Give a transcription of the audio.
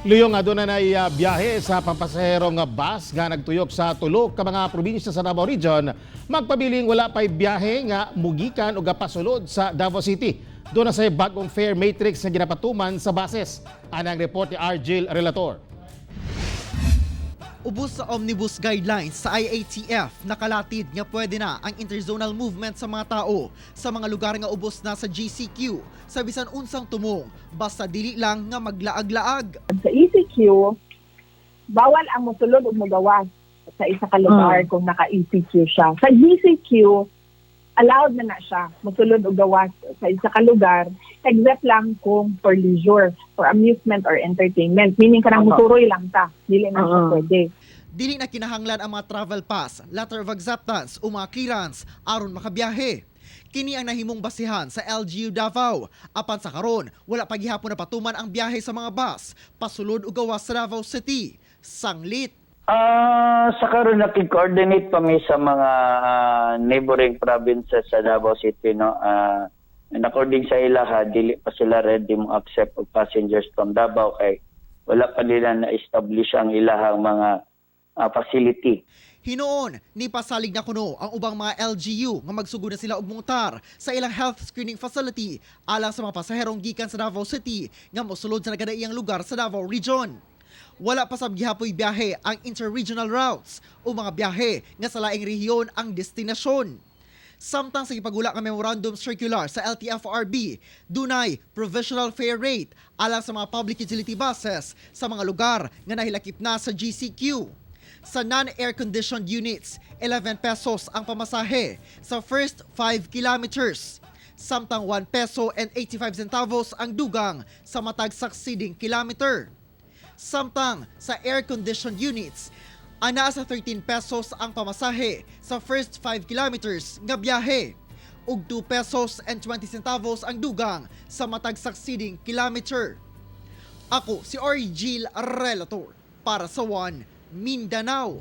Liyong aduna na biyahe sa pampasaherong bus nga nagtuyok sa tulo ka mga probinsya sa Davao Region. Magpabiling wala pa'y biyahe nga mugikan o pasulod sa Davao City. Doon na sa bag-ong fare matrix na ginapatuman sa buses. Anang report ni Argil Relator. Ubos sa omnibus guidelines sa IATF, nakalatid nga pwede na ang interzonal movement sa mga tao sa mga lugar nga ubos na sa GCQ sa bisan unsang tumong, basta dili lang nga maglaag-laag. Sa ECQ, bawal ang mosulod o magawas sa isa ka lugar kung naka-ECQ siya. Sa GCQ, allowed na siya mosulod o gawas sa isa ka lugar except lang kung for leisure, for amusement or entertainment. Meaning karang musuroy lang ta, dili na siya pwede. Dili na kinahanglan ang mga travel pass, letter of acceptance o mga clearance aron makabiyahe. Kini ang nahimong basihan sa LGU Davao. Apan sa karon, wala pa gihapon na patuman ang biyahe sa mga bus, pasulod o gawas sa Davao City. Sanglit. Sa karon nakik-coordinate pa mi sa mga neighboring provinces sa Davao City, no. And according sa ilaha, dili pa sila ready mo accept of passengers from Davao kay wala pa nila na-establish ang ilahang mga facility. Hinoon, ni pasalig na kuno ang ubang mga LGU nga magsugod na sila og montar sa ilang health screening facility alang sa mga pasaherong gikan sa Davao City nga mosulod sa nagadaiyang lugar sa Davao Region. Wala pa sab gihapoy biyahe ang interregional routes o mga biyahe nga sa laing rehiyon ang destinasyon. Samtang sa gipagula nga memorandum circular sa LTFRB, dunay provisional fare rate alang sa mga public utility buses sa mga lugar nga nahilakip na sa GCQ. Sa non-air-conditioned units, 11 pesos ang pamasahe sa first 5 kilometers. Samtang 1 peso and 85 centavos ang dugang sa matag succeeding kilometer. Samtang sa air-conditioned units, ana sa 13 pesos ang pamasahe sa first 5 kilometers nga biyahe. Ug 2 pesos and 20 centavos ang dugang sa matag succeeding kilometer. Ako si Argil Relator para sa Mindanao.